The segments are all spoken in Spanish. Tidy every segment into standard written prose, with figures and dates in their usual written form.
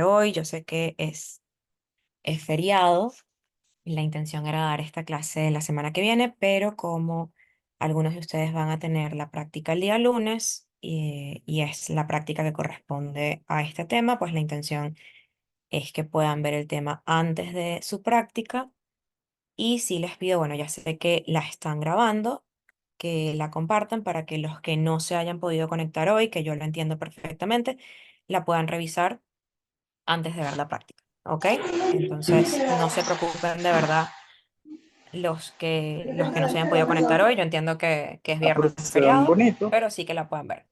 Hoy. Yo sé que es feriado y la intención era dar esta clase la semana que viene, pero como algunos de ustedes van a tener la práctica el día lunes y es la práctica que corresponde a este tema, pues la intención es que puedan ver el tema antes de su práctica. Y si les pido, bueno, ya sé que la están grabando, que la compartan para que los que no se hayan podido conectar hoy, que yo lo entiendo perfectamente, la puedan revisar antes de ver la práctica, ¿ok? Entonces, no se preocupen de verdad los que no se hayan podido conectar hoy. Yo entiendo que es Ah, pero viernes se ven feriado, bonitos. pero sí que la pueden ver.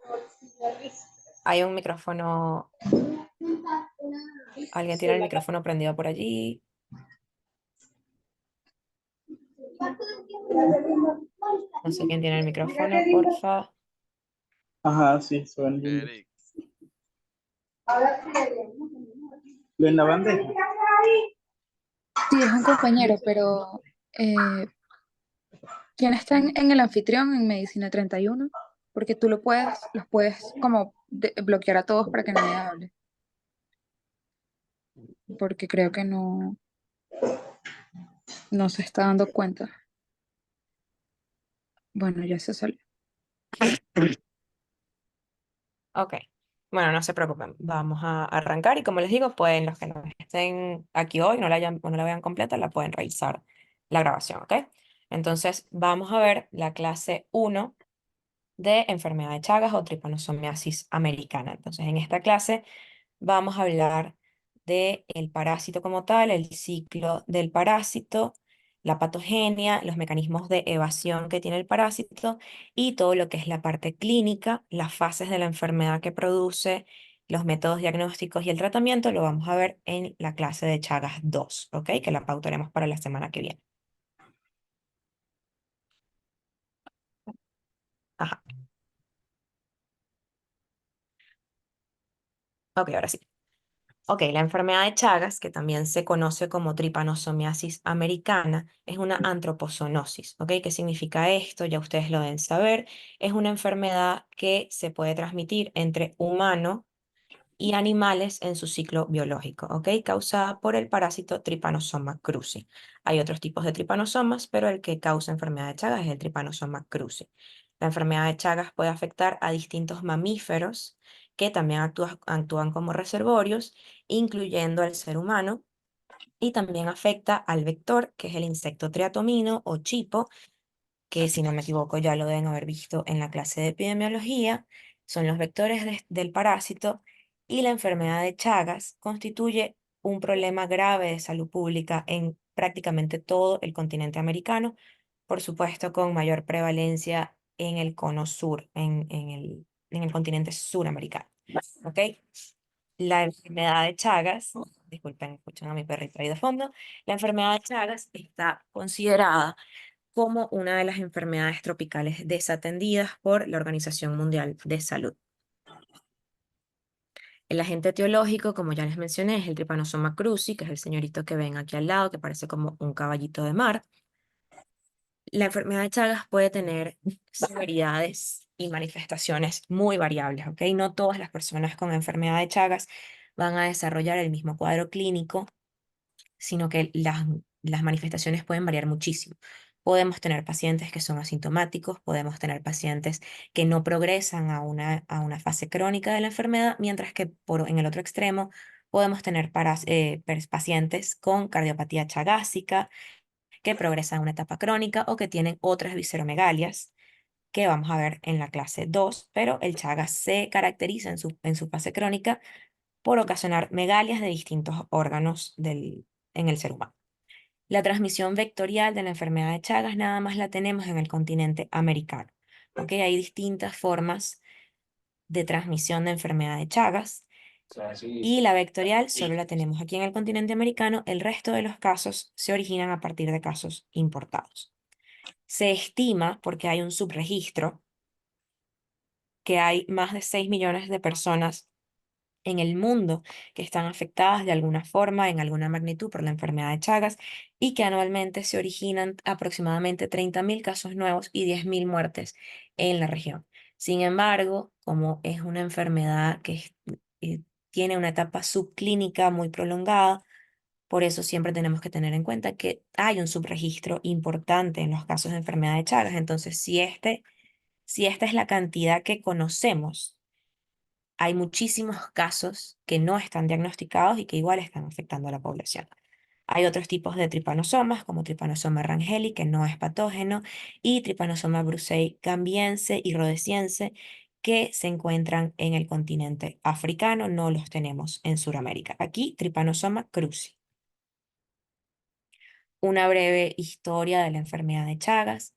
Hay un micrófono, alguien tiene el micrófono prendido por allí. No sé quién tiene el micrófono, porfa. Ajá, sí, se ven lindos. Eric, ¿Lo en la bandeja? Sí, es un compañero, pero ¿quién está en el anfitrión en Medicina 31? Porque tú los puedes como bloquear a todos para que nadie hable, porque creo que no se está dando cuenta. Bueno, ya se salió. Ok. Bueno, no se preocupen. Vamos a arrancar y como les digo, pueden los que no estén aquí hoy, no la hayan, o no la vean completa, la pueden revisar la grabación, ¿ok? Entonces, vamos a ver la clase uno de enfermedad de Chagas o tripanosomiasis americana. Entonces, en esta clase vamos a hablar de el parásito como tal, el ciclo del parásito, la patogenia, los mecanismos de evasión que tiene el parásito y todo lo que es la parte clínica, las fases de la enfermedad que produce, los métodos diagnósticos y el tratamiento, lo vamos a ver en la clase de Chagas 2, ¿ok? Que la pautaremos para la semana que viene. Ajá. Ok, ahora sí. Ok, la enfermedad de Chagas, que también se conoce como tripanosomiasis americana, es una antropozoonosis. ¿Ok? ¿Qué significa esto? Ya ustedes lo deben saber. Es una enfermedad que se puede transmitir entre humano y animales en su ciclo biológico, ¿ok? Causada por el parásito Trypanosoma cruzi. Hay otros tipos de tripanosomas, pero el que causa enfermedad de Chagas es el Trypanosoma cruzi. La enfermedad de Chagas puede afectar a distintos mamíferos que también actúan como reservorios, incluyendo al ser humano, y también afecta al vector, que es el insecto triatomino o chipo, que si no me equivoco ya lo deben haber visto en la clase de epidemiología. Son los vectores del parásito, y la enfermedad de Chagas constituye un problema grave de salud pública en prácticamente todo el continente americano, por supuesto con mayor prevalencia en el cono sur, en el continente suramericano. ¿Ok? La enfermedad de Chagas, disculpen, escuchan a mi perrito ahí de fondo, la enfermedad de Chagas está considerada como una de las enfermedades tropicales desatendidas por la Organización Mundial de Salud. El agente etiológico, como ya les mencioné, es el Trypanosoma cruzi, que es el señorito que ven aquí al lado, que parece como un caballito de mar. La enfermedad de Chagas puede tener severidades y manifestaciones muy variables, ¿ok? No todas las personas con enfermedad de Chagas van a desarrollar el mismo cuadro clínico, sino que las manifestaciones pueden variar muchísimo. Podemos tener pacientes que son asintomáticos, podemos tener pacientes que no progresan a una fase crónica de la enfermedad, mientras que en el otro extremo podemos tener pacientes con cardiopatía chagásica que progresan a una etapa crónica o que tienen otras visceromegalias que vamos a ver en la clase 2, pero el Chagas se caracteriza en su fase crónica por ocasionar megalias de distintos órganos en el ser humano. La transmisión vectorial de la enfermedad de Chagas nada más la tenemos en el continente americano. ¿Ok? Hay distintas formas de transmisión de enfermedad de Chagas y la vectorial solo la tenemos aquí en el continente americano. El resto de los casos se originan a partir de casos importados. Se estima, porque hay un subregistro, que hay más de 6 millones de personas en el mundo que están afectadas de alguna forma, en alguna magnitud por la enfermedad de Chagas, y que anualmente se originan aproximadamente 30.000 casos nuevos y 10.000 muertes en la región. Sin embargo, como es una enfermedad que tiene una etapa subclínica muy prolongada. Por eso siempre tenemos que tener en cuenta que hay un subregistro importante en los casos de enfermedad de Chagas. Entonces, si esta es la cantidad que conocemos, hay muchísimos casos que no están diagnosticados y que igual están afectando a la población. Hay otros tipos de tripanosomas, como Trypanosoma rangeli, que no es patógeno, y Trypanosoma brucei gambiense y rhodesiense, que se encuentran en el continente africano, no los tenemos en Sudamérica. Aquí, Trypanosoma cruzi. Una breve historia de la enfermedad de Chagas.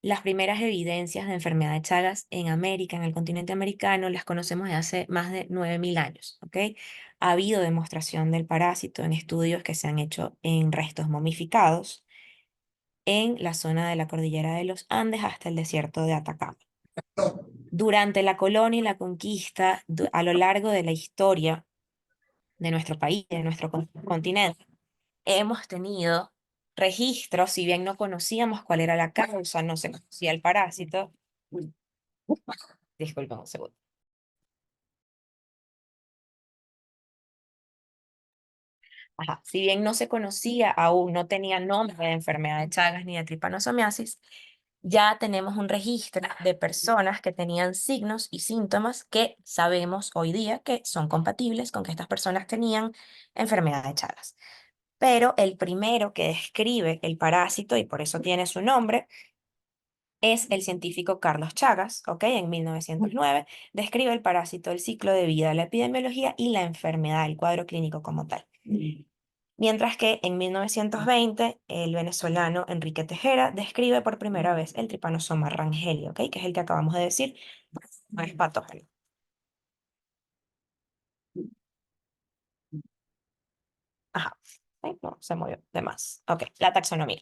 Las primeras evidencias de enfermedad de Chagas en América, en el continente americano, las conocemos de hace más de 9.000 años, ¿ok? Ha habido demostración del parásito en estudios que se han hecho en restos momificados en la zona de la cordillera de los Andes hasta el desierto de Atacama. Durante la colonia y la conquista, a lo largo de la historia de nuestro país, de nuestro continente, hemos tenido registros, si bien no conocíamos cuál era la causa, no se conocía el parásito. Disculpen un segundo. Ajá. Si bien no se conocía aún, no tenía nombre de enfermedad de Chagas ni de tripanosomiasis, ya tenemos un registro de personas que tenían signos y síntomas que sabemos hoy día que son compatibles con que estas personas tenían enfermedad de Chagas. Pero el primero que describe el parásito, y por eso tiene su nombre, es el científico Carlos Chagas, ¿ok? En 1909 describe el parásito, el ciclo de vida, la epidemiología y la enfermedad, el cuadro clínico como tal. Mientras que en 1920 el venezolano Enrique Tejera describe por primera vez el Trypanosoma rangeli, ¿ok? Que es el que acabamos de decir, no es patógeno. Ajá. Ay, no, se movió de más. Ok, la taxonomía.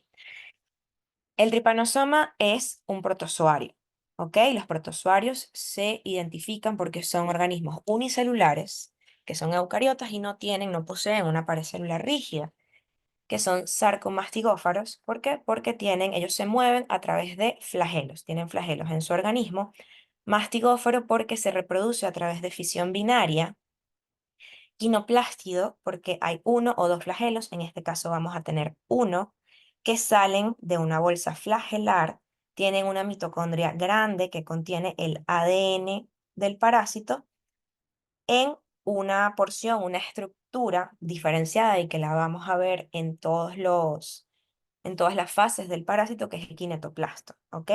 El tripanosoma es un protozoario, ¿ok? Los protozoarios se identifican porque son organismos unicelulares, que son eucariotas y no poseen una pared celular rígida, que son sarcomastigófaros. ¿Por qué? Porque ellos se mueven a través de flagelos, tienen flagelos en su organismo. Mastigófaro porque se reproduce a través de fisión binaria. Quinoplástido porque hay uno o dos flagelos, en este caso vamos a tener uno, que salen de una bolsa flagelar, tienen una mitocondria grande que contiene el ADN del parásito en una porción, una estructura diferenciada y que la vamos a ver en todas las fases del parásito, que es el kinetoplasto, ¿ok?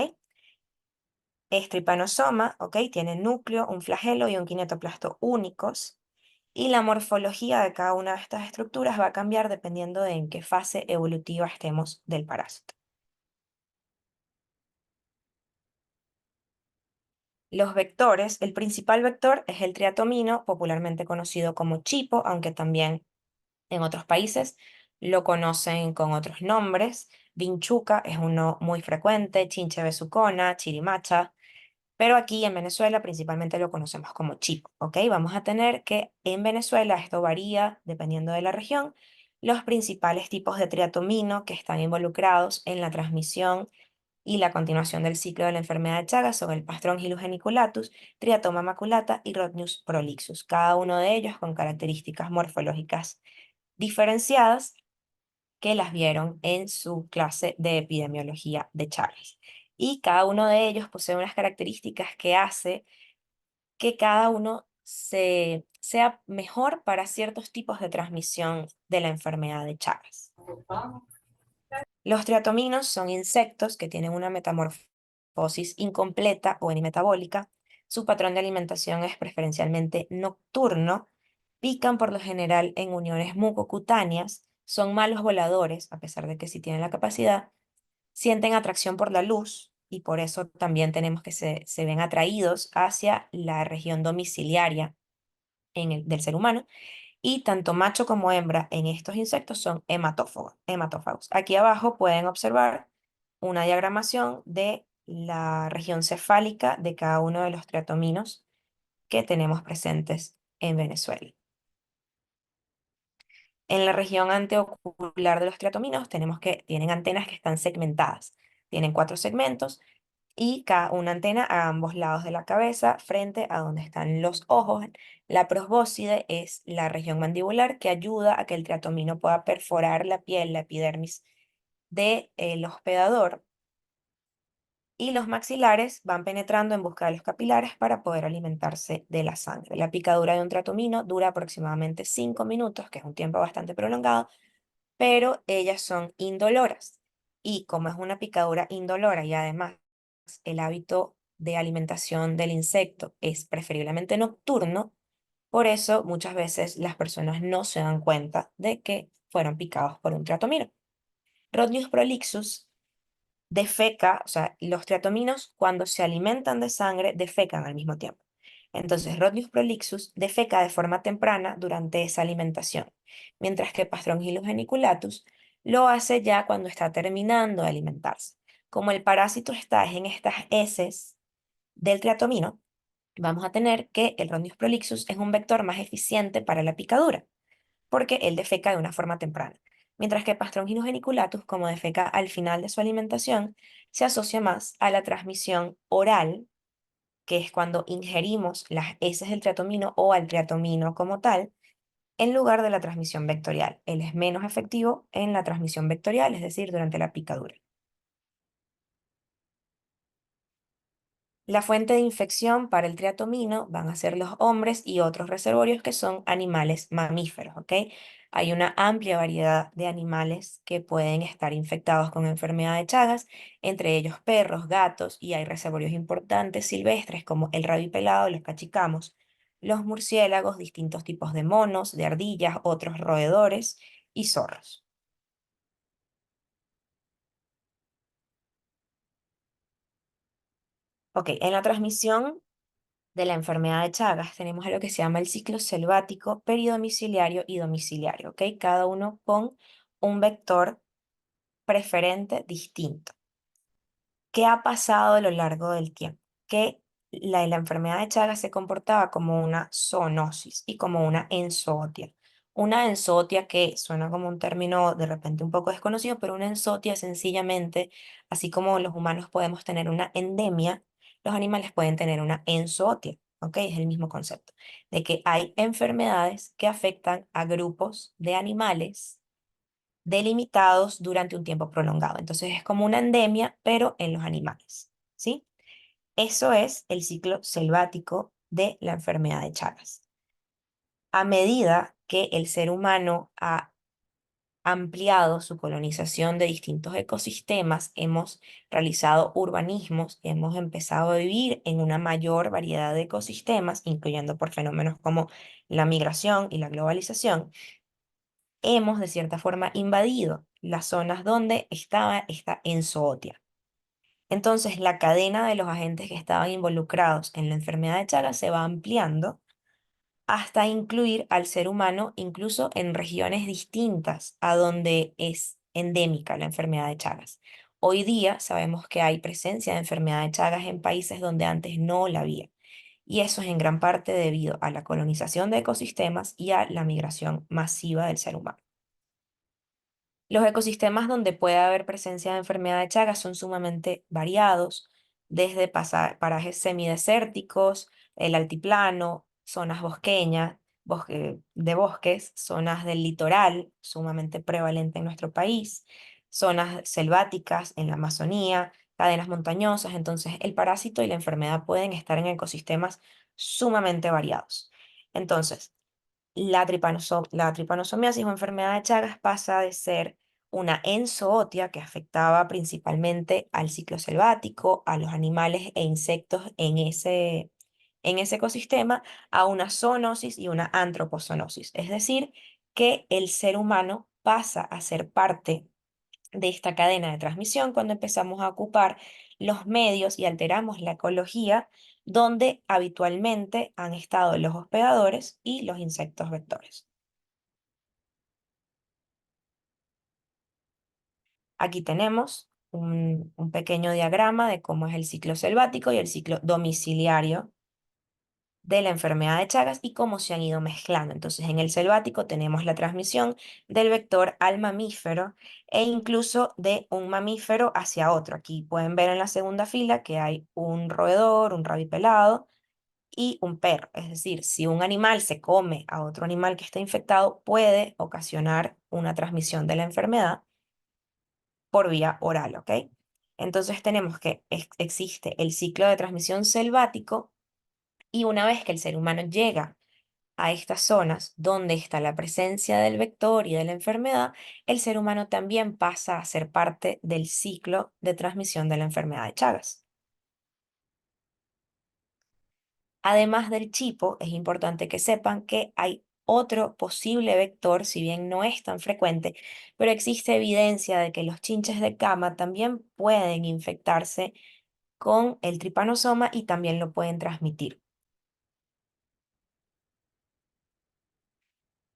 Es tripanosoma, ¿ok? Tiene núcleo, un flagelo y un kinetoplasto únicos. Y la morfología de cada una de estas estructuras va a cambiar dependiendo de en qué fase evolutiva estemos del parásito. Los vectores, el principal vector es el triatomino, popularmente conocido como chipo, aunque también en otros países lo conocen con otros nombres. Vinchuca es uno muy frecuente, chinche besucona, chirimacha. Pero aquí en Venezuela principalmente lo conocemos como chipo, ¿ok? Vamos a tener que en Venezuela, esto varía dependiendo de la región, los principales tipos de triatomino que están involucrados en la transmisión y la continuación del ciclo de la enfermedad de Chagas son el Pastrongyllus geniculatus, Triatoma maculata y Rhodnius prolixus, cada uno de ellos con características morfológicas diferenciadas que las vieron en su clase de epidemiología de Chagas. Y cada uno de ellos posee unas características que hace que cada uno sea mejor para ciertos tipos de transmisión de la enfermedad de Chagas. Los triatominos son insectos que tienen una metamorfosis incompleta o hemimetabólica. Su patrón de alimentación es preferencialmente nocturno. Pican por lo general en uniones mucocutáneas. Son malos voladores, a pesar de que sí tienen la capacidad. Sienten atracción por la luz y por eso también tenemos que se ven atraídos hacia la región domiciliaria del ser humano. Y tanto macho como hembra en estos insectos son hematófagos. Aquí abajo pueden observar una diagramación de la región cefálica de cada uno de los triatominos que tenemos presentes en Venezuela. En la región anteocular de los triatominos tenemos que tienen antenas que están segmentadas. Tienen 4 segmentos y una antena a ambos lados de la cabeza, frente a donde están los ojos. La probóscide es la región mandibular que ayuda a que el triatomino pueda perforar la piel, la epidermis del hospedador. Y los maxilares van penetrando en busca de los capilares para poder alimentarse de la sangre. La picadura de un triatomino dura aproximadamente 5 minutos, que es un tiempo bastante prolongado, pero ellas son indoloras. Y como es una picadura indolora y además el hábito de alimentación del insecto es preferiblemente nocturno, por eso muchas veces las personas no se dan cuenta de que fueron picados por un triatomino. Rhodnius prolixus defeca, o sea, los triatominos cuando se alimentan de sangre defecan al mismo tiempo. Entonces, Rhodnius prolixus defeca de forma temprana durante esa alimentación, mientras que Pastrongyllus geniculatus lo hace ya cuando está terminando de alimentarse. Como el parásito está en estas heces del triatomino, vamos a tener que el Rhodnius prolixus es un vector más eficiente para la picadura porque él defeca de una forma temprana. Mientras que Pastrongyllus geniculatus, como defeca al final de su alimentación, se asocia más a la transmisión oral, que es cuando ingerimos las heces del triatomino o al triatomino como tal, en lugar de la transmisión vectorial. Él es menos efectivo en la transmisión vectorial, es decir, durante la picadura. La fuente de infección para el triatomino van a ser los hombres y otros reservorios que son animales mamíferos, ¿ok? Hay una amplia variedad de animales que pueden estar infectados con enfermedad de Chagas, entre ellos perros, gatos, y hay reservorios importantes silvestres como el rabipelado, los cachicamos, los murciélagos, distintos tipos de monos, de ardillas, otros roedores y zorros. Ok, en la transmisión de la enfermedad de Chagas tenemos algo que se llama el ciclo selvático, peridomiciliario y domiciliario, ¿ok? Cada uno con un vector preferente distinto. ¿Qué ha pasado a lo largo del tiempo? Que la enfermedad de Chagas se comportaba como una zoonosis y como una enzootia. Una enzootia que suena como un término de repente un poco desconocido, pero una enzootia sencillamente, así como los humanos podemos tener una endemia, los animales pueden tener una enzootia. ¿Ok? Es el mismo concepto, de que hay enfermedades que afectan a grupos de animales delimitados durante un tiempo prolongado. Entonces es como una endemia, pero en los animales, ¿sí? Eso es el ciclo selvático de la enfermedad de Chagas. A medida que el ser humano ha ampliado su colonización de distintos ecosistemas, hemos realizado urbanismos, hemos empezado a vivir en una mayor variedad de ecosistemas, incluyendo por fenómenos como la migración y la globalización, hemos de cierta forma invadido las zonas donde estaba esta enzootia. Entonces, la cadena de los agentes que estaban involucrados en la enfermedad de Chagas se va ampliando hasta incluir al ser humano incluso en regiones distintas a donde es endémica la enfermedad de Chagas. Hoy día sabemos que hay presencia de enfermedad de Chagas en países donde antes no la había. Y eso es en gran parte debido a la colonización de ecosistemas y a la migración masiva del ser humano. Los ecosistemas donde puede haber presencia de enfermedad de Chagas son sumamente variados, desde parajes semidesérticos, el altiplano, zonas bosqueñas, de bosques, zonas del litoral, sumamente prevalente en nuestro país, zonas selváticas en la Amazonía, cadenas montañosas. Entonces, el parásito y la enfermedad pueden estar en ecosistemas sumamente variados. Entonces, la tripanosomiasis o enfermedad de Chagas pasa de ser una enzootia que afectaba principalmente al ciclo selvático, a los animales e insectos en ese ecosistema, a una zoonosis y una antropozoonosis. Es decir, que el ser humano pasa a ser parte de esta cadena de transmisión cuando empezamos a ocupar los medios y alteramos la ecología donde habitualmente han estado los hospedadores y los insectos vectores. Aquí tenemos un pequeño diagrama de cómo es el ciclo selvático y el ciclo domiciliario de la enfermedad de Chagas y cómo se han ido mezclando. Entonces, en el selvático tenemos la transmisión del vector al mamífero e incluso de un mamífero hacia otro. Aquí pueden ver en la segunda fila que hay un roedor, un rabipelado y un perro. Es decir, si un animal se come a otro animal que está infectado, puede ocasionar una transmisión de la enfermedad por vía oral, ¿ok? Entonces tenemos que existe el ciclo de transmisión selvático y una vez que el ser humano llega a estas zonas donde está la presencia del vector y de la enfermedad, el ser humano también pasa a ser parte del ciclo de transmisión de la enfermedad de Chagas. Además del chipo, es importante que sepan que hay otro posible vector, si bien no es tan frecuente, pero existe evidencia de que los chinches de cama también pueden infectarse con el tripanosoma y también lo pueden transmitir.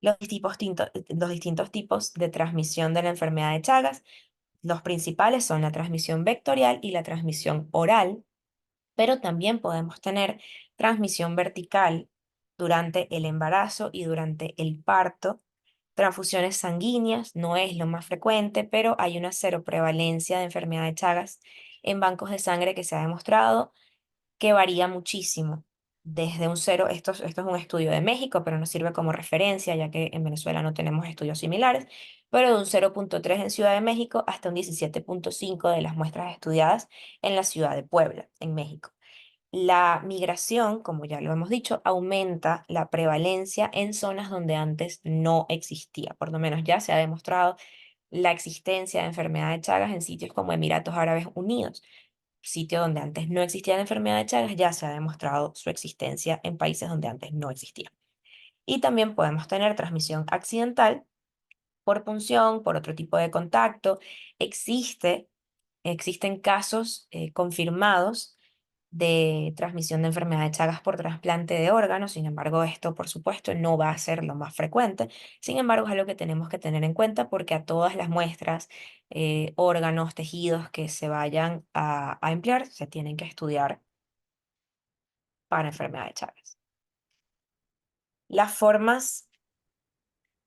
Los distintos tipos de transmisión de la enfermedad de Chagas, los principales son la transmisión vectorial y la transmisión oral, pero también podemos tener transmisión vertical durante el embarazo y durante el parto. Transfusiones sanguíneas no es lo más frecuente, pero hay una cero prevalencia de enfermedad de Chagas en bancos de sangre que se ha demostrado que varía muchísimo. Desde un cero, esto es un estudio de México, pero nos sirve como referencia, ya que en Venezuela no tenemos estudios similares, pero de un 0,3 en Ciudad de México hasta un 17,5 de las muestras estudiadas en la ciudad de Puebla, en México. La migración, como ya lo hemos dicho, aumenta la prevalencia en zonas donde antes no existía. Por lo menos ya se ha demostrado la existencia de enfermedad de Chagas en sitios como Emiratos Árabes Unidos, sitio donde antes no existía la enfermedad de Chagas, ya se ha demostrado su existencia en países donde antes no existía. Y también podemos tener transmisión accidental por punción, por otro tipo de contacto. Existen casos confirmados de transmisión de enfermedad de Chagas por trasplante de órganos. Sin embargo, esto, por supuesto, no va a ser lo más frecuente. Sin embargo, es algo que tenemos que tener en cuenta porque a todas las muestras, órganos, tejidos que se vayan a emplear, se tienen que estudiar para enfermedad de Chagas. Las formas,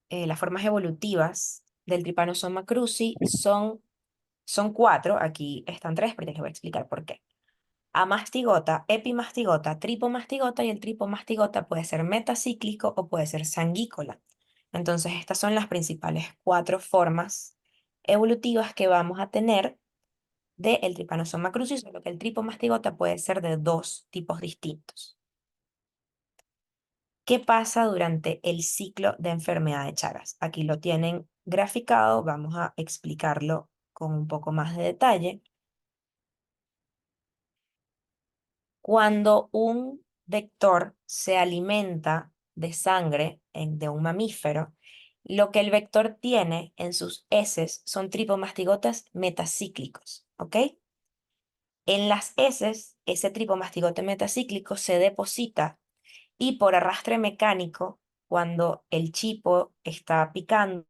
las formas evolutivas del Trypanosoma cruzi son cuatro. Aquí están tres, pero les voy a explicar por qué. Amastigota, epimastigota, tripomastigota y el tripomastigota puede ser metacíclico o puede ser sanguícola. Entonces, estas son las principales cuatro formas evolutivas que vamos a tener del Trypanosoma cruzi, solo que el tripomastigota puede ser de dos tipos distintos. ¿Qué pasa durante el ciclo de enfermedad de Chagas? Aquí lo tienen graficado, vamos a explicarlo con un poco más de detalle. Cuando un vector se alimenta de sangre de un mamífero, lo que el vector tiene en sus heces son tripomastigotas metacíclicos, ¿ok? En las heces, ese tripomastigote metacíclico se deposita y por arrastre mecánico, cuando el chipo está picando,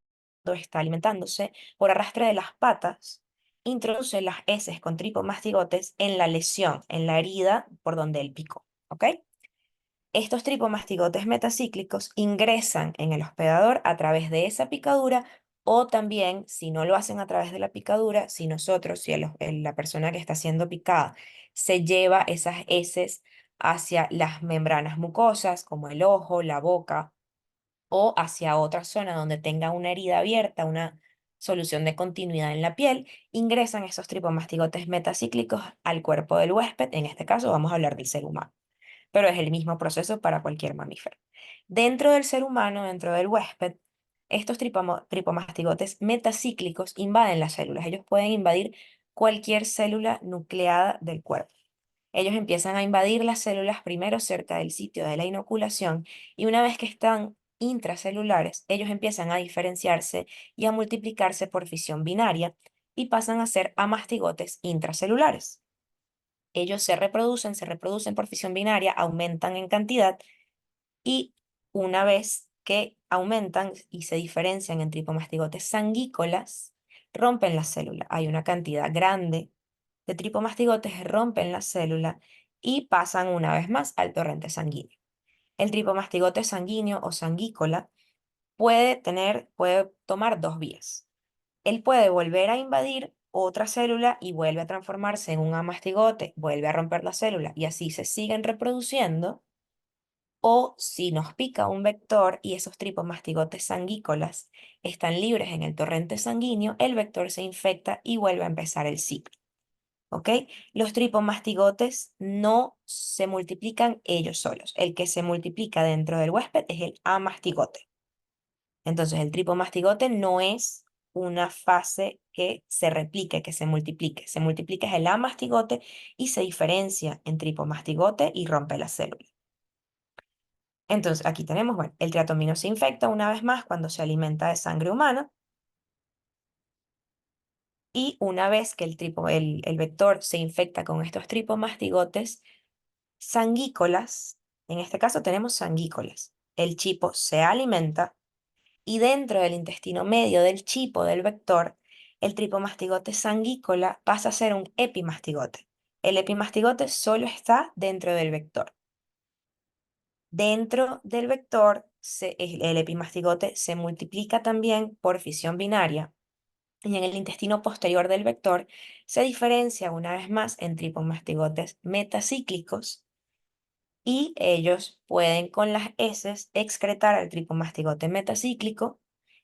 está alimentándose, por arrastre de las patas, introduce las heces con tripomastigotes en la lesión, en la herida por donde él picó, ¿ok? Estos tripomastigotes metacíclicos ingresan en el hospedador a través de esa picadura o también, si no lo hacen a través de la picadura, si nosotros, si la persona que está siendo picada se lleva esas heces hacia las membranas mucosas, como el ojo, la boca, o hacia otra zona donde tenga una herida abierta, una solución de continuidad en la piel, ingresan esos tripomastigotes metacíclicos al cuerpo del huésped. En este caso vamos a hablar del ser humano, pero es el mismo proceso para cualquier mamífero. Dentro del ser humano, dentro del huésped, estos tripomastigotes metacíclicos invaden las células. Ellos pueden invadir cualquier célula nucleada del cuerpo. Ellos empiezan a invadir las células primero cerca del sitio de la inoculación y una vez que están intracelulares, ellos empiezan a diferenciarse y a multiplicarse por fisión binaria y pasan a ser amastigotes intracelulares. Ellos se reproducen por fisión binaria, aumentan en cantidad y una vez que aumentan y se diferencian en tripomastigotes sanguícolas, rompen la célula. Hay una cantidad grande de tripomastigotes, rompen la célula y pasan una vez más al torrente sanguíneo. El tripomastigote sanguíneo o sanguícola puede tomar dos vías. Él puede volver a invadir otra célula y vuelve a transformarse en un amastigote, vuelve a romper la célula y así se siguen reproduciendo. O si nos pica un vector y esos tripomastigotes sanguícolas están libres en el torrente sanguíneo, el vector se infecta y vuelve a empezar el ciclo. ¿Ok? Los tripomastigotes no se multiplican ellos solos. El que se multiplica dentro del huésped es el amastigote. Entonces, el tripomastigote no es una fase que se replique, que se multiplique. Se multiplica es el amastigote y se diferencia en tripomastigote y rompe la célula. Entonces, aquí tenemos, bueno, el triatomino se infecta una vez más cuando se alimenta de sangre humana y una vez que el vector se infecta con estos tripomastigotes sanguícolas, en este caso tenemos sanguícolas, el chipo se alimenta y dentro del intestino medio del chipo del vector, el tripomastigote sanguícola pasa a ser un epimastigote. El epimastigote solo está dentro del vector. Dentro del vector, el epimastigote se multiplica también por fisión binaria y en el intestino posterior del vector se diferencia una vez más en tripomastigotes metacíclicos y ellos pueden con las heces excretar al tripomastigote metacíclico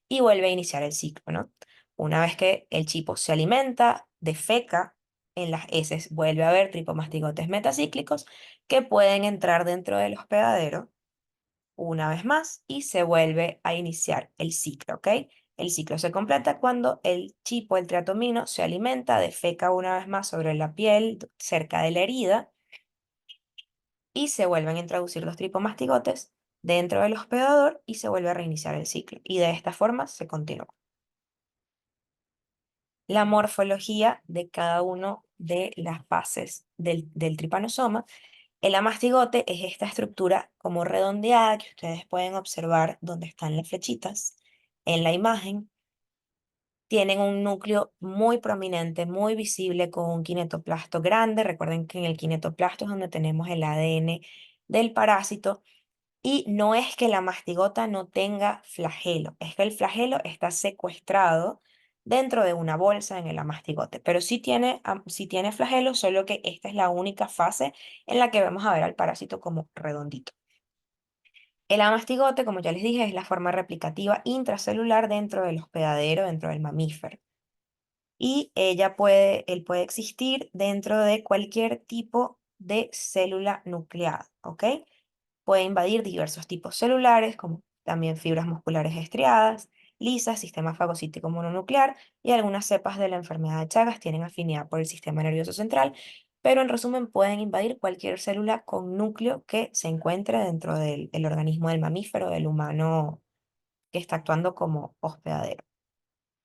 y vuelve a iniciar el ciclo, ¿no? Una vez que el chipo se alimenta, defeca, en las heces vuelve a haber tripomastigotes metacíclicos que pueden entrar dentro del hospedadero una vez más y se vuelve a iniciar el ciclo, ¿ok? El ciclo se completa cuando el chipo, el triatomino, se alimenta, defeca una vez más sobre la piel cerca de la herida y se vuelven a introducir los tripomastigotes dentro del hospedador y se vuelve a reiniciar el ciclo. Y de esta forma se continúa. La morfología de cada uno de las fases del tripanosoma. El amastigote es esta estructura como redondeada que ustedes pueden observar donde están las flechitas en la imagen. Tienen un núcleo muy prominente, muy visible, con un kinetoplasto grande. Recuerden que en el kinetoplasto es donde tenemos el ADN del parásito. Y no es que la mastigota no tenga flagelo, es que el flagelo está secuestrado dentro de una bolsa en el amastigote, pero sí tiene flagelo, solo que esta es la única fase en la que vamos a ver al parásito como redondito. El amastigote, como ya les dije, es la forma replicativa intracelular dentro del hospedadero, dentro del mamífero. Y él puede existir dentro de cualquier tipo de célula nucleada, ¿ok? Puede invadir diversos tipos celulares, como también fibras musculares estriadas, lisas, sistema fagocítico mononuclear y algunas cepas de la enfermedad de Chagas tienen afinidad por el sistema nervioso central, pero en resumen pueden invadir cualquier célula con núcleo que se encuentre dentro del organismo del mamífero, del humano que está actuando como hospedadero.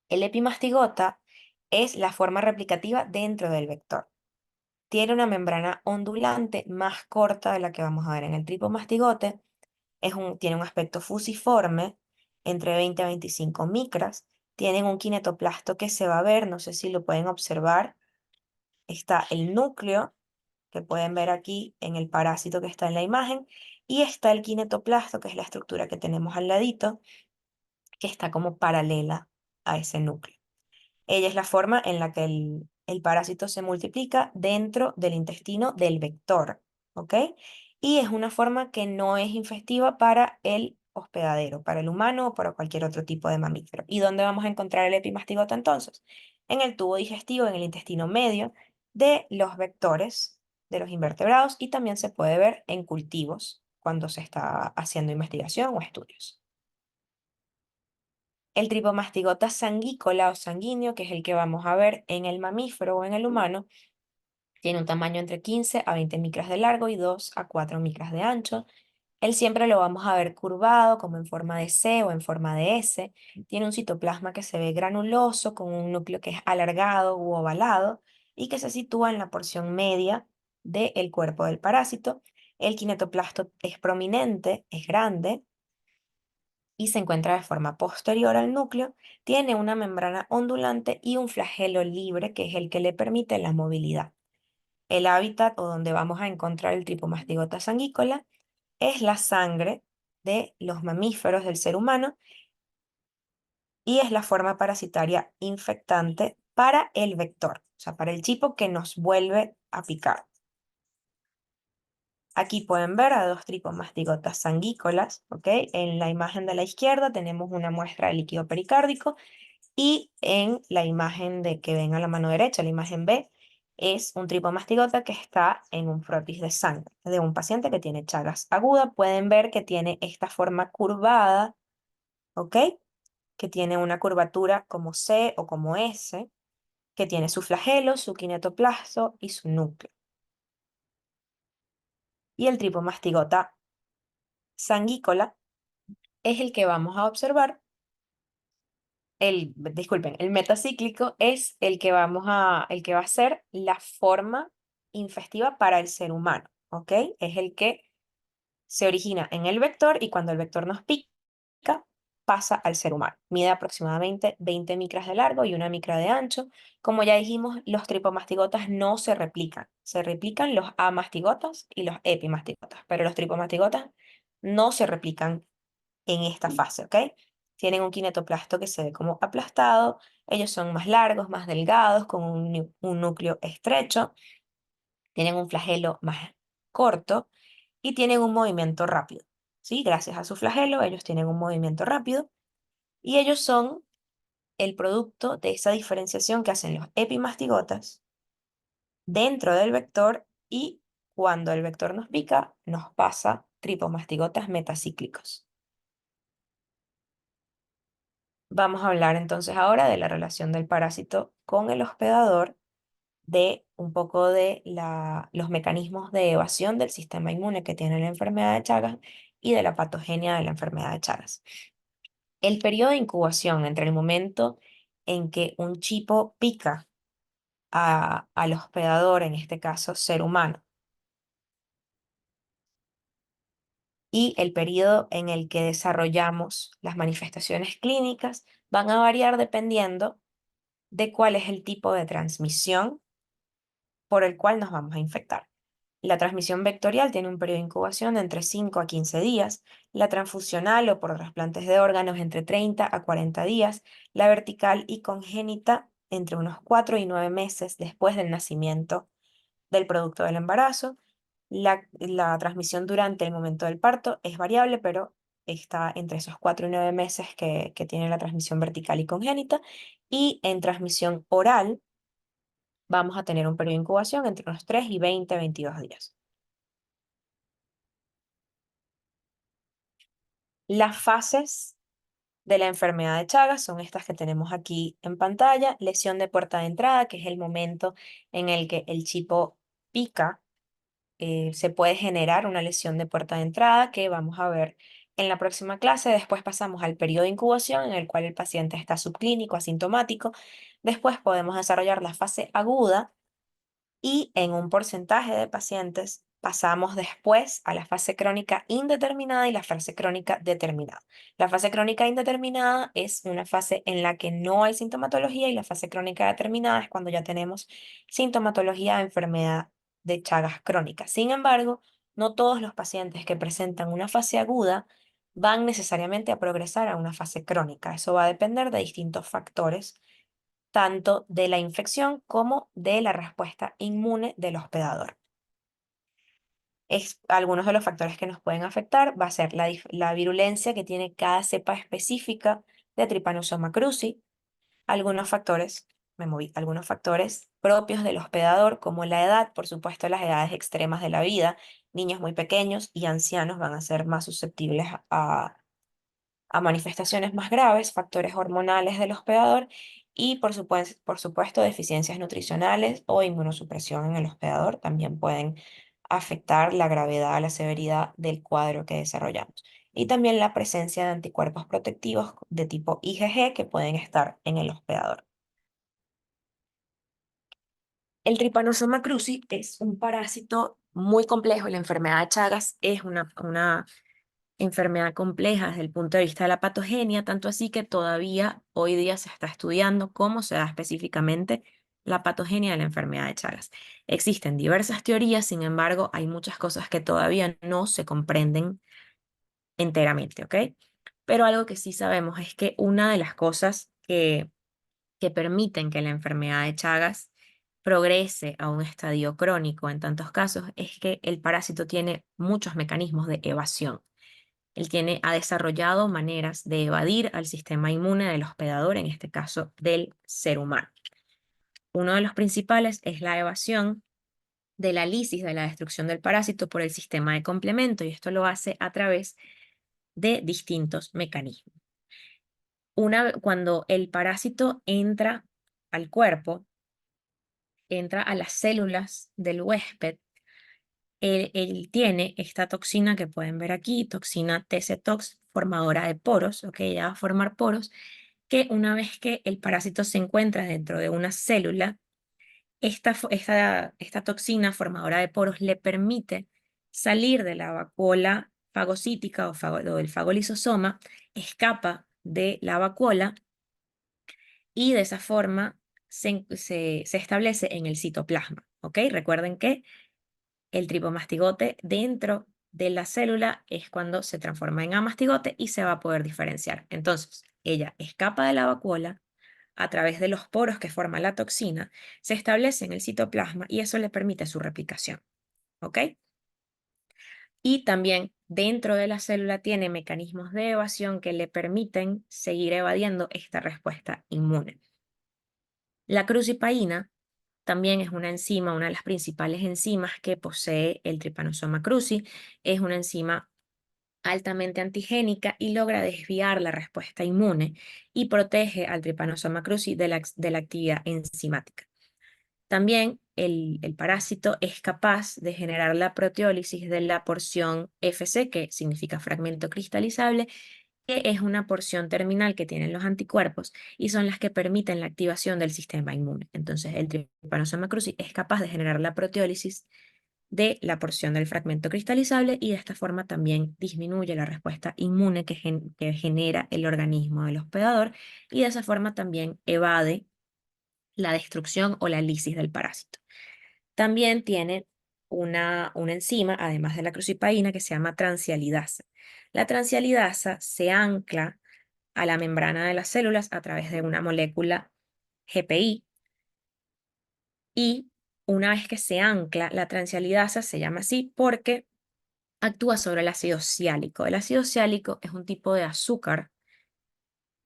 El epimastigota es la forma replicativa dentro del vector. Tiene una membrana ondulante más corta de la que vamos a ver en el tripomastigote. Tiene un aspecto fusiforme, entre 20 a 25 micras. Tienen un kinetoplasto que se va a ver, no sé si lo pueden observar. Está el núcleo, que pueden ver aquí en el parásito que está en la imagen, y está el kinetoplasto, que es la estructura que tenemos al ladito, que está como paralela a ese núcleo. Ella es la forma en la que el parásito se multiplica dentro del intestino del vector, ¿ok? Y es una forma que no es infectiva para el hospedadero, para el humano o para cualquier otro tipo de mamífero. ¿Y dónde vamos a encontrar el epimastigota entonces? En el tubo digestivo, en el intestino medio de los vectores, de los invertebrados, y también se puede ver en cultivos cuando se está haciendo investigación o estudios. El tripomastigota sanguícola o sanguíneo, que es el que vamos a ver en el mamífero o en el humano, tiene un tamaño entre 15 a 20 micras de largo y 2 a 4 micras de ancho. Él siempre lo vamos a ver curvado, como en forma de C o en forma de S. Tiene un citoplasma que se ve granuloso, con un núcleo que es alargado u ovalado y que se sitúa en la porción media del cuerpo del parásito. El kinetoplasto es prominente, es grande y se encuentra de forma posterior al núcleo, tiene una membrana ondulante y un flagelo libre que es el que le permite la movilidad. El hábitat o donde vamos a encontrar el tripomastigota sanguícola es la sangre de los mamíferos del ser humano y es la forma parasitaria infectante para el vector, o sea, para el chipo que nos vuelve a picar. Aquí pueden ver a dos tripomastigotas sanguícolas, ¿ok? En la imagen de la izquierda tenemos una muestra de líquido pericárdico y en la imagen de que ven a la mano derecha, la imagen B, es un tripomastigota que está en un frotis de sangre de un paciente que tiene Chagas aguda. Pueden ver que tiene esta forma curvada, ¿ok? Que tiene una curvatura como C o como S, que tiene su flagelo, su kinetoplasto y su núcleo. Y el tripomastigota sanguícola es el que vamos a observar. Disculpen, el metacíclico es el que el que va a ser la forma infestiva para el ser humano, ¿ok? Es el que se origina en el vector y cuando el vector nos pica, pasa al ser humano. Mide aproximadamente 20 micras de largo y 1 micra de ancho. Como ya dijimos, los tripomastigotas no se replican. Se replican los amastigotas y los epimastigotas, pero los tripomastigotas no se replican en esta fase, ¿ok? Tienen un kinetoplasto que se ve como aplastado, ellos son más largos, más delgados, con un núcleo estrecho, tienen un flagelo más corto y tienen un movimiento rápido, ¿sí? Gracias a su flagelo, ellos tienen un movimiento rápido y ellos son el producto de esa diferenciación que hacen los epimastigotas dentro del vector y cuando el vector nos pica, nos pasa tripomastigotas metacíclicos. Vamos a hablar entonces ahora de la relación del parásito con el hospedador, de un poco de los mecanismos de evasión del sistema inmune que tiene la enfermedad de Chagas y de la patogenia de la enfermedad de Chagas. El periodo de incubación entre el momento en que un chipo pica al hospedador, en este caso ser humano, y el periodo en el que desarrollamos las manifestaciones clínicas van a variar dependiendo de cuál es el tipo de transmisión por el cual nos vamos a infectar. La transmisión vectorial tiene un periodo de incubación de entre 5 a 15 días, la transfusional o por trasplantes de órganos entre 30 a 40 días, la vertical y congénita entre unos 4 y 9 meses después del nacimiento del producto del embarazo. La transmisión durante el momento del parto es variable, pero está entre esos 4 y 9 meses que tiene la transmisión vertical y congénita. Y en transmisión oral vamos a tener un periodo de incubación entre unos 3 y 22 días. Las fases de la enfermedad de Chagas son estas que tenemos aquí en pantalla. Lesión de puerta de entrada, que es el momento en el que el chipo pica. Se puede generar una lesión de puerta de entrada que vamos a ver en la próxima clase. Después pasamos al periodo de incubación en el cual el paciente está subclínico, asintomático. Después podemos desarrollar la fase aguda y en un porcentaje de pacientes pasamos después a la fase crónica indeterminada y la fase crónica determinada. La fase crónica indeterminada es una fase en la que no hay sintomatología y la fase crónica determinada es cuando ya tenemos sintomatología de enfermedad de Chagas crónica. Sin embargo, no todos los pacientes que presentan una fase aguda van necesariamente a progresar a una fase crónica. Eso va a depender de distintos factores tanto de la infección como de la respuesta inmune del hospedador. Algunos de los factores que nos pueden afectar va a ser la virulencia que tiene cada cepa específica de Trypanosoma cruzi, algunos factores propios del hospedador, como la edad, por supuesto, las edades extremas de la vida, niños muy pequeños y ancianos van a ser más susceptibles a manifestaciones más graves, factores hormonales del hospedador y por supuesto deficiencias nutricionales o inmunosupresión en el hospedador también pueden afectar la gravedad, la severidad del cuadro que desarrollamos. Y también la presencia de anticuerpos protectivos de tipo IgG que pueden estar en el hospedador. El Trypanosoma cruzi es un parásito muy complejo y la enfermedad de Chagas es una enfermedad compleja desde el punto de vista de la patogenia, tanto así que todavía hoy día se está estudiando cómo se da específicamente la patogenia de la enfermedad de Chagas. Existen diversas teorías, sin embargo, hay muchas cosas que todavía no se comprenden enteramente, ¿ok? Pero algo que sí sabemos es que una de las cosas que permiten que la enfermedad de Chagas progrese a un estadio crónico en tantos casos es que el parásito tiene muchos mecanismos de evasión. Ha desarrollado maneras de evadir al sistema inmune del hospedador, en este caso del ser humano. Uno de los principales es la evasión de la lisis, de la destrucción del parásito por el sistema de complemento, y esto lo hace a través de distintos mecanismos. Cuando el parásito entra al cuerpo, entra a las células del huésped, él tiene esta toxina que pueden ver aquí, toxina TC-Tox, formadora de poros, ¿ok? Ella va a formar poros, que una vez que el parásito se encuentra dentro de una célula, esta toxina formadora de poros le permite salir de la vacuola fagocítica o del fagolisosoma, escapa de la vacuola y de esa forma se establece en el citoplasma, ¿ok? Recuerden que el tripomastigote dentro de la célula es cuando se transforma en amastigote y se va a poder diferenciar. Entonces, ella escapa de la vacuola a través de los poros que forma la toxina, se establece en el citoplasma y eso le permite su replicación, ¿ok? Y también dentro de la célula tiene mecanismos de evasión que le permiten seguir evadiendo esta respuesta inmune. La crucipaína también es una enzima, una de las principales enzimas que posee el Trypanosoma cruzi. Es una enzima altamente antigénica y logra desviar la respuesta inmune y protege al Trypanosoma cruzi de la actividad enzimática. También el parásito es capaz de generar la proteólisis de la porción FC, que significa fragmento cristalizable, que es una porción terminal que tienen los anticuerpos y son las que permiten la activación del sistema inmune. Entonces, el Trypanosoma cruzi es capaz de generar la proteólisis de la porción del fragmento cristalizable y de esta forma también disminuye la respuesta inmune que genera el organismo del hospedador y de esa forma también evade la destrucción o la lisis del parásito. También tiene una enzima, además de la crucipaína, que se llama transialidasa. La transialidasa se ancla a la membrana de las células a través de una molécula GPI y una vez que se ancla, la transialidasa se llama así porque actúa sobre el ácido ciálico. El ácido ciálico es un tipo de azúcar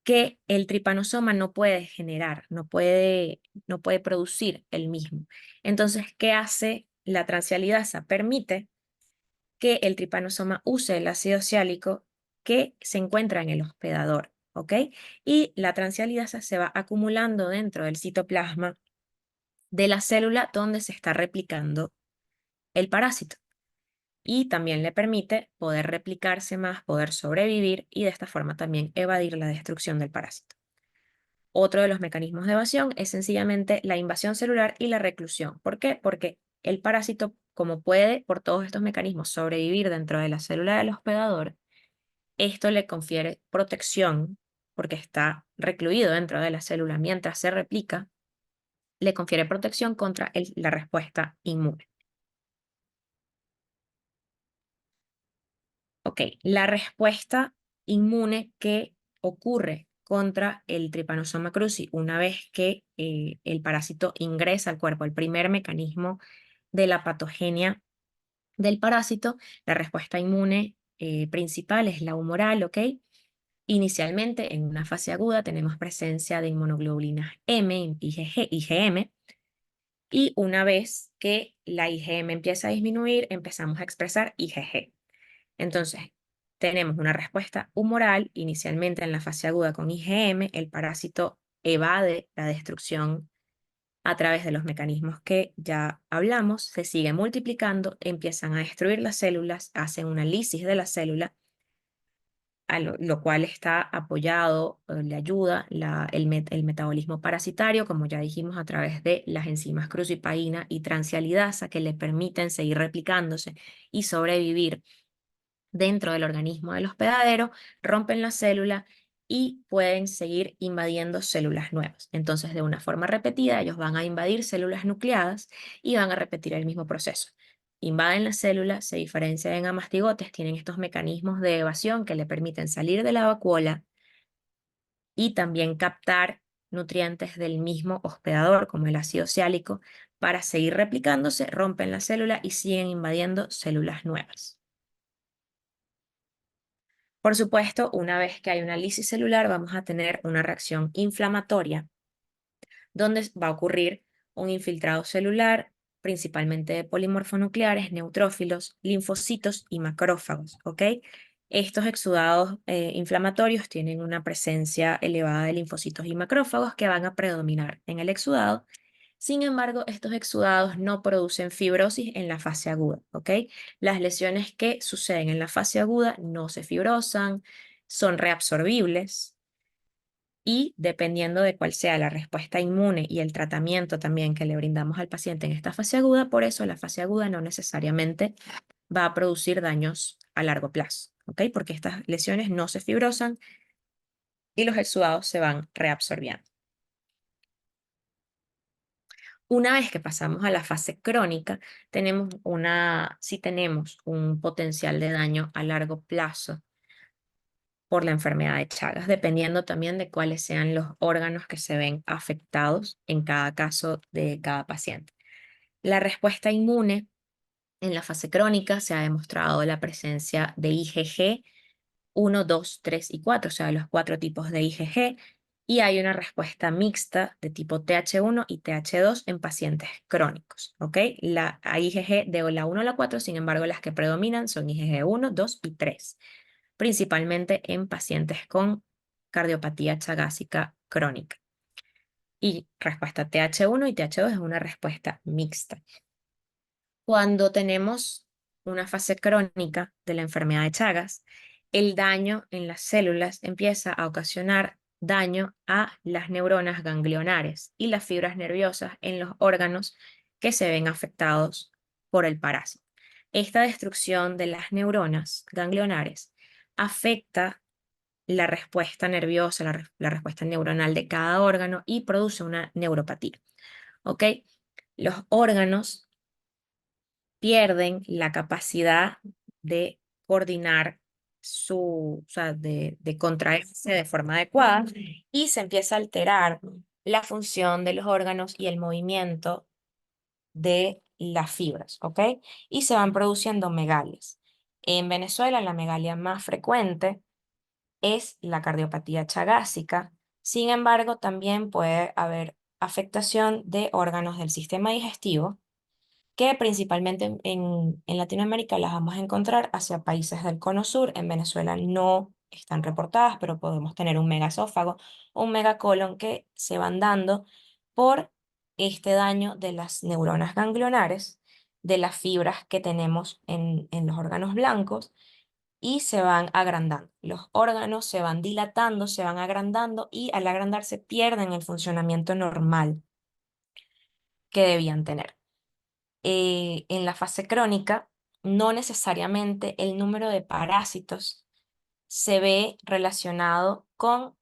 que el tripanosoma no puede generar, no puede producir el mismo. Entonces, ¿qué hace la transialidasa? Permite que el tripanosoma use el ácido ciálico que se encuentra en el hospedador, ¿ok? Y la transialidasa se va acumulando dentro del citoplasma de la célula donde se está replicando el parásito. Y también le permite poder replicarse más, poder sobrevivir y de esta forma también evadir la destrucción del parásito. Otro de los mecanismos de evasión es sencillamente la invasión celular y la reclusión. ¿Por qué? Porque el parásito, como puede por todos estos mecanismos sobrevivir dentro de la célula del hospedador, esto le confiere protección porque está recluido dentro de la célula mientras se replica, le confiere protección contra la respuesta inmune. Ok, la respuesta inmune que ocurre contra el Trypanosoma cruzi una vez que el parásito ingresa al cuerpo, el primer mecanismo de la patogenia del parásito, la respuesta inmune principal es la humoral, ¿ok? Inicialmente, en una fase aguda, tenemos presencia de inmunoglobulinas M, IgM, y una vez que la IgM empieza a disminuir, empezamos a expresar IgG. Entonces, tenemos una respuesta humoral, inicialmente en la fase aguda con IgM, el parásito evade la destrucción a través de los mecanismos que ya hablamos, se sigue multiplicando, empiezan a destruir las células, hacen una lisis de la célula, a lo cual está apoyado, le ayuda el metabolismo parasitario, como ya dijimos, a través de las enzimas crucipaína y transialidasa que le permiten seguir replicándose y sobrevivir dentro del organismo del hospedadero, rompen la célula y pueden seguir invadiendo células nuevas. Entonces, de una forma repetida, ellos van a invadir células nucleadas y van a repetir el mismo proceso. Invaden las células, se diferencian en amastigotes, tienen estos mecanismos de evasión que le permiten salir de la vacuola y también captar nutrientes del mismo hospedador, como el ácido ciálico, para seguir replicándose, rompen la célula y siguen invadiendo células nuevas. Por supuesto, una vez que hay una lisis celular, vamos a tener una reacción inflamatoria, donde va a ocurrir un infiltrado celular, principalmente de polimorfonucleares, neutrófilos, linfocitos y macrófagos, ¿ok? Estos exudados inflamatorios tienen una presencia elevada de linfocitos y macrófagos que van a predominar en el exudado. Sin embargo, estos exudados no producen fibrosis en la fase aguda, ¿ok? Las lesiones que suceden en la fase aguda no se fibrosan, son reabsorbibles y dependiendo de cuál sea la respuesta inmune y el tratamiento también que le brindamos al paciente en esta fase aguda, por eso la fase aguda no necesariamente va a producir daños a largo plazo, ¿ok? Porque estas lesiones no se fibrosan y los exudados se van reabsorbiendo. Una vez que pasamos a la fase crónica, sí tenemos un potencial de daño a largo plazo por la enfermedad de Chagas, dependiendo también de cuáles sean los órganos que se ven afectados en cada caso de cada paciente. La respuesta inmune en la fase crónica se ha demostrado la presencia de IgG 1, 2, 3 y 4, o sea, los 4 tipos de IgG, y hay una respuesta mixta de tipo TH1 y TH2 en pacientes crónicos, ¿ok? Hay IgG de la 1 a la 4, sin embargo, las que predominan son IgG 1, 2 y 3, principalmente en pacientes con cardiopatía chagásica crónica. Y respuesta TH1 y TH2 es una respuesta mixta. Cuando tenemos una fase crónica de la enfermedad de Chagas, el daño en las células empieza a ocasionar daño a las neuronas ganglionares y las fibras nerviosas en los órganos que se ven afectados por el parásito. Esta destrucción de las neuronas ganglionares afecta la respuesta nerviosa, la respuesta neuronal de cada órgano y produce una neuropatía. ¿Ok? Los órganos pierden la capacidad de coordinar o sea, de contraerse de forma adecuada y se empieza a alterar la función de los órganos y el movimiento de las fibras, ¿ok? Y se van produciendo megalias. En Venezuela, la megalia más frecuente es la cardiopatía chagásica. Sin embargo, también puede haber afectación de órganos del sistema digestivo que principalmente en Latinoamérica las vamos a encontrar hacia países del Cono Sur. En Venezuela no están reportadas, pero podemos tener un megaesófago o un megacolon que se van dando por este daño de las neuronas ganglionares, de las fibras que tenemos en los órganos blancos y se van agrandando. Los órganos se van dilatando, se van agrandando y al agrandarse pierden el funcionamiento normal que debían tener. En la fase crónica, no necesariamente el número de parásitos se ve relacionado con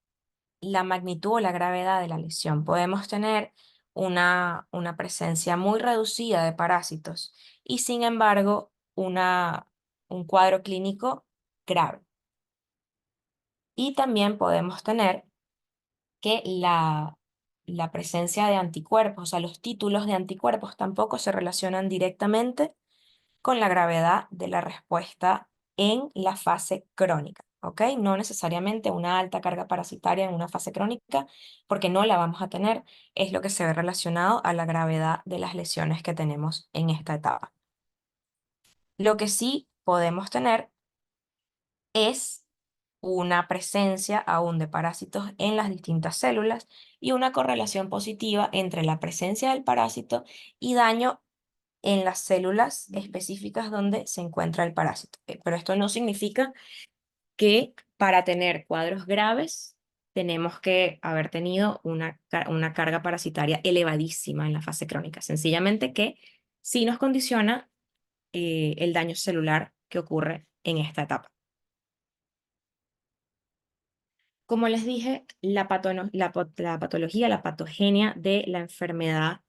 la magnitud o la gravedad de la lesión. Podemos tener una presencia muy reducida de parásitos y sin embargo un cuadro clínico grave. Y también podemos tener que la presencia de anticuerpos, o sea, los títulos de anticuerpos tampoco se relacionan directamente con la gravedad de la respuesta en la fase crónica, ¿ok? No necesariamente una alta carga parasitaria en una fase crónica, porque no la vamos a tener, es lo que se ve relacionado a la gravedad de las lesiones que tenemos en esta etapa. Lo que sí podemos tener es una presencia aún de parásitos en las distintas células y una correlación positiva entre la presencia del parásito y daño en las células específicas donde se encuentra el parásito. Pero esto no significa que para tener cuadros graves tenemos que haber tenido una carga parasitaria elevadísima en la fase crónica. Sencillamente que sí nos condiciona el daño celular que ocurre en esta etapa. Como les dije, la patología, la patogenia de la enfermedad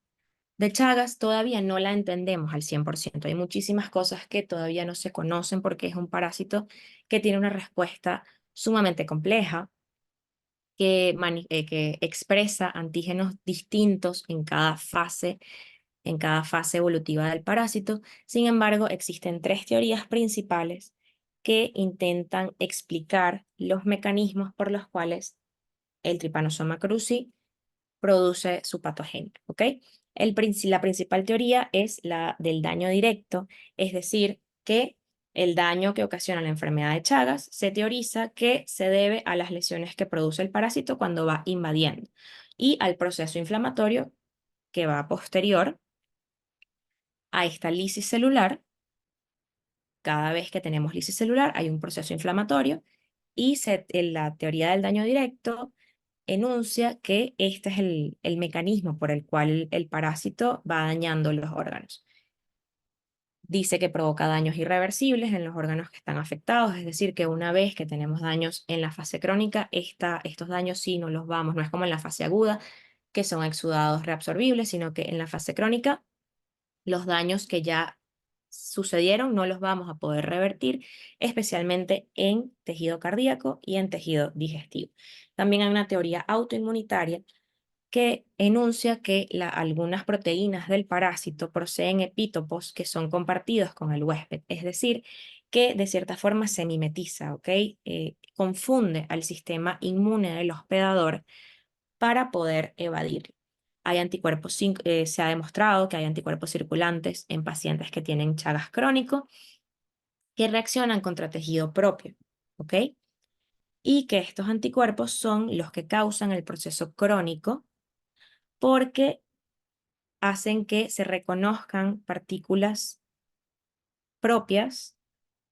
de Chagas todavía no la entendemos al 100%. Hay muchísimas cosas que todavía no se conocen porque es un parásito que tiene una respuesta sumamente compleja, que expresa antígenos distintos en cada fase evolutiva del parásito. Sin embargo, existen tres teorías principales que intentan explicar los mecanismos por los cuales el Trypanosoma cruzi produce su patogenia, ¿ok? La principal teoría es la del daño directo, es decir, que el daño que ocasiona la enfermedad de Chagas se teoriza que se debe a las lesiones que produce el parásito cuando va invadiendo y al proceso inflamatorio que va posterior a esta lisis celular. Cada vez que tenemos lisis celular hay un proceso inflamatorio y en la teoría del daño directo enuncia que este es el mecanismo por el cual el parásito va dañando los órganos. Dice que provoca daños irreversibles en los órganos que están afectados, es decir, que una vez que tenemos daños en la fase crónica, estos daños sí no los vamos, no es como en la fase aguda, que son exudados reabsorbibles, sino que en la fase crónica los daños que ya sucedieron no los vamos a poder revertir, especialmente en tejido cardíaco y en tejido digestivo. También hay una teoría autoinmunitaria que enuncia que algunas proteínas del parásito poseen epítopos que son compartidos con el huésped, es decir, que de cierta forma se mimetiza, ¿ok? Confunde al sistema inmune del hospedador para poder evadir. Se ha demostrado que hay anticuerpos circulantes en pacientes que tienen Chagas crónico que reaccionan contra tejido propio, ¿ok? Y que estos anticuerpos son los que causan el proceso crónico porque hacen que se reconozcan partículas propias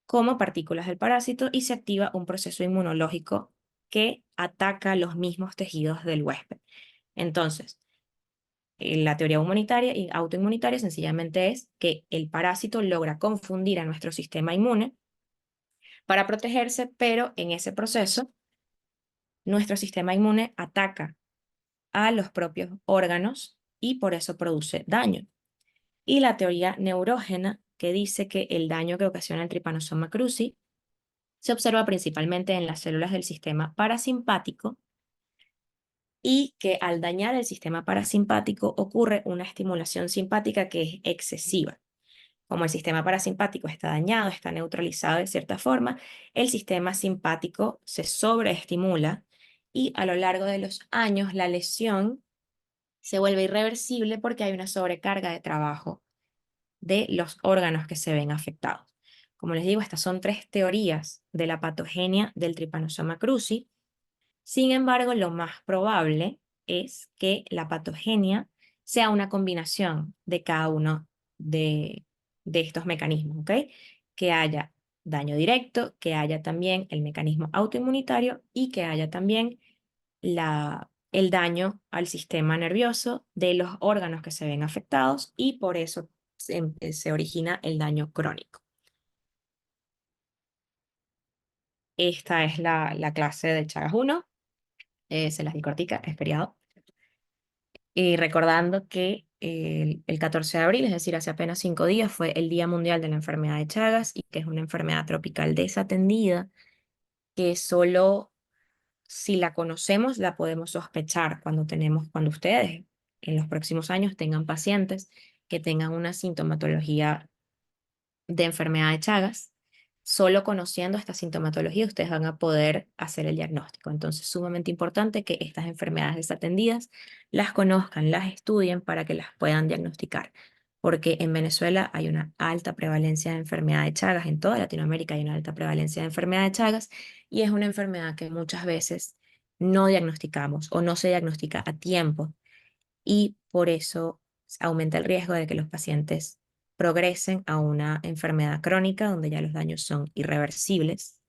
como partículas del parásito y se activa un proceso inmunológico que ataca los mismos tejidos del huésped. Entonces, la teoría humanitaria y autoinmunitaria sencillamente es que el parásito logra confundir a nuestro sistema inmune para protegerse, pero en ese proceso nuestro sistema inmune ataca a los propios órganos y por eso produce daño. Y la teoría neurógena, que dice que el daño que ocasiona el Trypanosoma cruzi se observa principalmente en las células del sistema parasimpático y que al dañar el sistema parasimpático ocurre una estimulación simpática que es excesiva. Como el sistema parasimpático está dañado, está neutralizado de cierta forma, el sistema simpático se sobreestimula y a lo largo de los años la lesión se vuelve irreversible porque hay una sobrecarga de trabajo de los órganos que se ven afectados. Como les digo, estas son tres teorías de la patogenia del Trypanosoma cruzi. Sin embargo, lo más probable es que la patogenia sea una combinación de cada uno de estos mecanismos, ¿ok? Que haya daño directo, que haya también el mecanismo autoinmunitario y que haya también el daño al sistema nervioso de los órganos que se ven afectados y por eso se origina el daño crónico. Esta es la clase de Chagas 1. Se las di cortica, es feriado. Y recordando que el 14 de abril, es decir, hace apenas 5 días, fue el Día Mundial de la Enfermedad de Chagas y que es una enfermedad tropical desatendida que solo si la conocemos la podemos sospechar cuando ustedes en los próximos años tengan pacientes que tengan una sintomatología de enfermedad de Chagas. Solo conociendo esta sintomatología ustedes van a poder hacer el diagnóstico. Entonces, sumamente importante que estas enfermedades desatendidas las conozcan, las estudien para que las puedan diagnosticar. Porque en Venezuela hay una alta prevalencia de enfermedad de Chagas, en toda Latinoamérica hay una alta prevalencia de enfermedad de Chagas y es una enfermedad que muchas veces no diagnosticamos o no se diagnostica a tiempo y por eso aumenta el riesgo de que los pacientes progresen a una enfermedad crónica donde ya los daños son irreversibles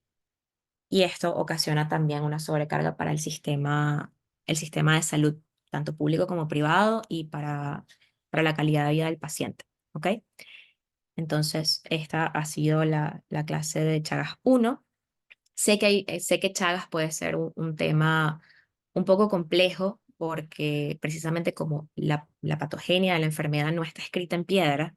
y esto ocasiona también una sobrecarga para el sistema de salud, tanto público como privado y para la calidad de vida del paciente. ¿Ok? Entonces, esta ha sido la clase de Chagas 1. Sé que Chagas puede ser un tema un poco complejo porque precisamente como la patogenia de la enfermedad no está escrita en piedra,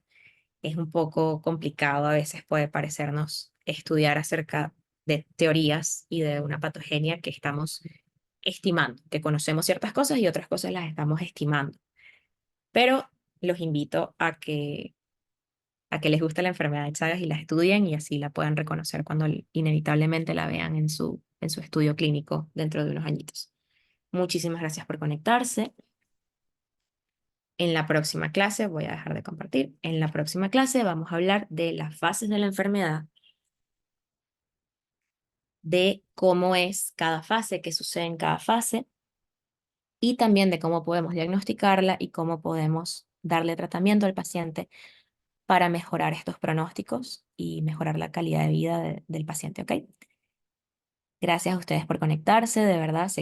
es un poco complicado, a veces puede parecernos estudiar acerca de teorías y de una patogenia que estamos estimando, que conocemos ciertas cosas y otras cosas las estamos estimando. Pero los invito a que les guste la enfermedad de Chagas y la estudien y así la puedan reconocer cuando inevitablemente la vean en su estudio clínico dentro de unos añitos. Muchísimas gracias por conectarse. En la próxima clase, voy a dejar de compartir, en la próxima clase vamos a hablar de las fases de la enfermedad, de cómo es cada fase, qué sucede en cada fase y también de cómo podemos diagnosticarla y cómo podemos darle tratamiento al paciente para mejorar estos pronósticos y mejorar la calidad de vida del paciente, ¿ok? Gracias a ustedes por conectarse, de verdad.